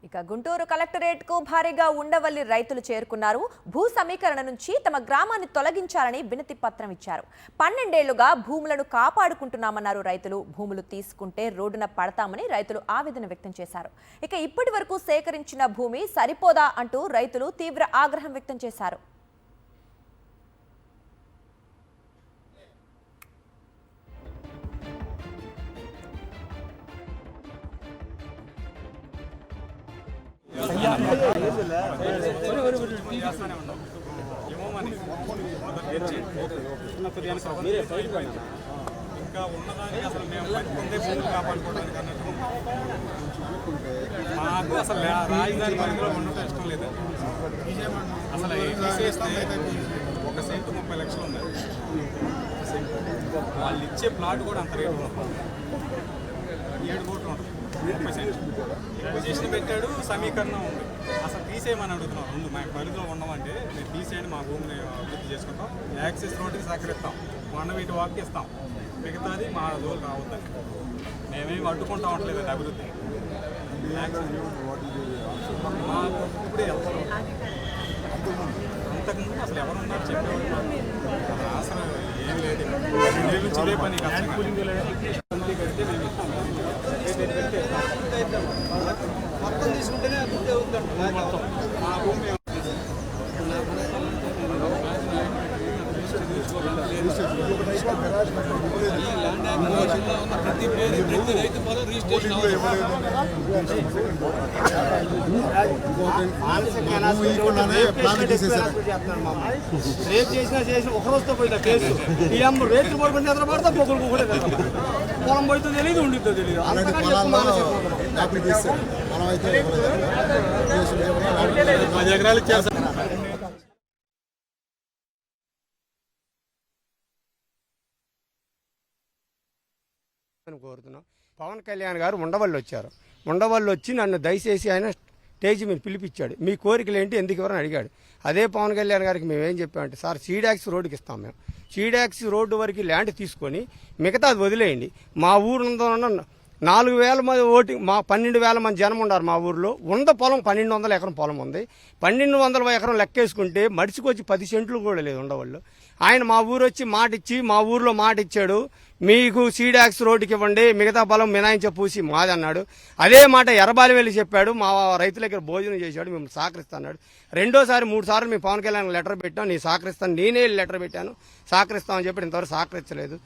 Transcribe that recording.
ఇక గుంటూరు కలెక్టరేట్ కు భారీగా ఉండవల్లి రైతులు చేరుకున్నారు. భూ సమీకరణ నుంచి తమ గ్రామాన్ని తొలగించాలని వినతి పత్రం ఇచ్చారు. 12 ఏళ్లుగా భూములను కాపాడుకుంటున్నామన్నారు రైతులు. భూములు తీసుకుంటే రోడ్డున పడతామని రైతులు ఆవేదన వ్యక్తం చేశారు. ఇక ఇప్పటి వరకు సేకరించిన భూమి సరిపోదా అంటూ రైతులు తీవ్ర ఆగ్రహం వ్యక్తం చేశారు. ఇంకా ఉన్నదానికి అసలు మేము బతికుందే భూములు కాపాడుకోవడానికి అన్నట్టు మాకు అసలు రాజధాని పరిధిలో ఉండటం ఇష్టం లేదు. అసలు తీసేస్తే ఒక సెంటు 30 లక్షలు ఉంది. వాళ్ళు ఇచ్చే ప్లాట్ కూడా అంత రేటు 7 కోట్లు ఉంటుంది. 30 సెంట్లు పొజిషన్ పెట్టాడు, సమీకరణ ఉంది. అసలు తీసేయమని అడుగుతున్నాం. రెండు మా పరిధిలో ఉండమంటే మేము తీసేయండి, మా భూమిని అభివృద్ధి చేసుకుంటాం, యాక్సెస్ రోడ్డుకి సహకరిస్తాం, వీటి వాక్కి ఇస్తాం, మిగతాది మా రోజులు రావద్దని. మేమేమి అడ్డుకుంటా ఉండలేదు అభివృద్ధి. మాకు ఇప్పుడే వెళ్తాం. అంతకుముందు అసలు ఎవరున్నారు చెప్పేవాళ్ళు అసలు ఏం లేదు. 2 ఏళ్ళ నుంచి ఇదే పని కడితే మేము ఇస్తాం. మొత్తం తీసుకుంటేనే అభివృద్ధి అవుతుందంట. మొత్తం మా భూమి రేపు చేసిన ఒక రోజుతో పోయిన కేసు ఈ అమ్మ రేట్లు పడుకుంటే ఎదురు పడతా పొగలు కూడా పొలం పోయితో తెలియదు, ఉండితో తెలియదు. ఎకరాలు ఇచ్చేస్తారు. కోరుతున్నాం. పవన్ కళ్యాణ్ గారు ఉండవల్లి వచ్చారు. ఉండవల్లి వచ్చి నన్ను దయచేసి ఆయన స్టేజ్ మీద పిలిపించాడు. మీ కోరికలు ఏంటి, ఎందుకు ఎవరని అడిగాడు. అదే పవన్ కళ్యాణ్ గారికి మేమేం చెప్పామంటే, సార్ సీడాక్స్ రోడ్డుకి ఇస్తాం, మేము సీడాక్స్ రోడ్డు వరకు ల్యాండ్ తీసుకొని మిగతాది వదిలేయండి. మా ఊరు 4,000 మంది ఓటింగ్, మా 12,000 మంది జనం ఉన్నారు మా ఊర్లో. ఉన్న పొలం 1,200 ఎకరం పొలం ఉంది. 1,200 ఎకరం లెక్కేసుకుంటే మడిచికొచ్చి 10 సెంట్లు కూడా లేదు ఉండవాళ్ళు. ఆయన మా ఊరు వచ్చి మాట ఇచ్చి మా ఊర్లో మాట ఇచ్చాడు, మీకు సీడాక్స్ రోడ్డుకి ఇవ్వండి, మిగతా పొలం మినాయించ పూసి మాది అన్నాడు. అదే మాట ఎర్రబాలి వెళ్ళి చెప్పాడు, మా రైతుల దగ్గర భోజనం చేశాడు, మేము సహకరిస్తాడు. 3 సార్లు మేము పవన్ కళ్యాణ్ లెటర్ పెట్టాం, నీ సహకరిస్తాను, నేనే లెటర్ పెట్టాను, సహకరిస్తామని చెప్పి ఇంతవరకు సహకరించలేదు.